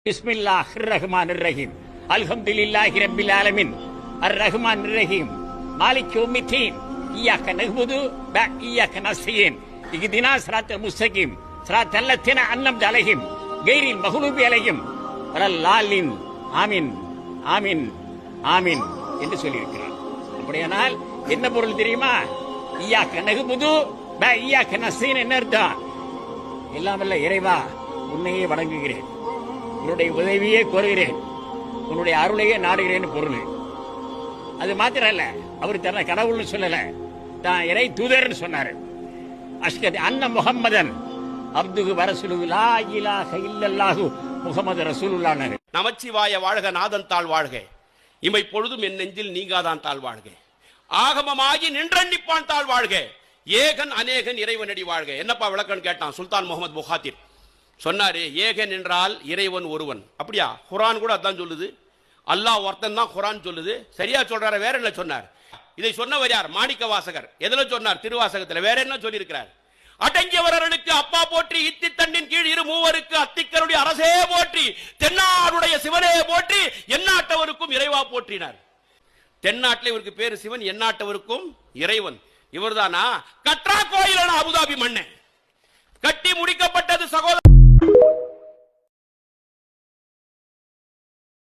பிஸ்மில்லாஹிர் ரஹ்மானிர் ரஹீம் அல்ஹம்துலில்லாஹி ரப்பில் ஆலமீன் அர்-ரஹ்மானிர் ரஹீம் மாலிகி யௌமித்தீன் இய்யாக நஅ்புது வ இய்யாக நஸ்தஈன் இஹ்தினா ஸிராத்தல் முஸ்தகீம் ஸிராத்தல் லத்தீன அன்அம்த அலைஹிம் கைரில் மக்லூபி அலைஹிம் வலல்லாலின் ஆமீன் ஆமீன் ஆமீன் என்று சொல்லியிருக்கிறார். அப்படியானால் என்ன பொருள் தெரியுமா? இய்யாக நஅ்புது வ இய்யாக நஸ்தஈன் என்ன அர்த்தம்? எல்லாம் வல்ல இறைவா, உன்னையே வணங்குகிறேன், உன்னுடைய உதவியே கோருகிறேன், உன்னுடைய அருளையே நாடுகிறேன் பொருள். அது மாத்திரம் இல்ல, அவர் தன்னை கடவுள்னு சொல்லல, தான் இறை தூதர்னு சொன்னாரு. அஷ்ஹது அன்ன முஹம்மதன் அப்துஹு வ ரசூலுஹு லா இலாஹ இல்லல்லாஹு முஹம்மது ரசூலுல்லாஹ். நமச்சிவாய வாழ்க, நாதன் தாழ் வாழ்க, இமை பொழுதும் என் நெஞ்சில் நீங்காதான் தாழ் வாழ்க, ஆகமமாகி நின்றண்டிப்பான் தாழ் வாழ்க, ஏகன் அநேகன் இறைவனடி வாழ்க. என்னப்பா விளக்கம்னு கேட்டான் சுல்தான் முகமது புகாத்திர். சொன்னாரு, ஏகன் என்றால் இறைவன் ஒருவன். அப்படியா? குரான் கூட அதான் சொல்லுது. அல்லாஹ் ஒருத்தன் தான் குரான் சொல்லுது. சரியா சொல்றாரு? வேற என்ன சொன்னார்? இதை சொன்னவர் யார்? மாணிக்க வாசகர். எதுல சொன்னார்? திருவாசகத்தில். வேற என்ன சொல்லி இருக்கிறார்? அடங்கியவர்களுக்கு அப்பா போற்றி, இத்தி தண்டின் கீழ் இரு மூவருக்கு அத்திக்கருடைய அரசே போற்றி, தென்னாடுடைய சிவனே போற்றி, எந்நாட்டவருக்கும் இறைவா போற்றினார். தென்னாட்டில் இவருக்கு பேரு சிவன், எந்நாட்டவருக்கும் இறைவன். இவர்தானா? கற்றா கோயிலான அபுதாபி மண்ணை கட்டி முடிக்கப்பட்டது சகோதரர்.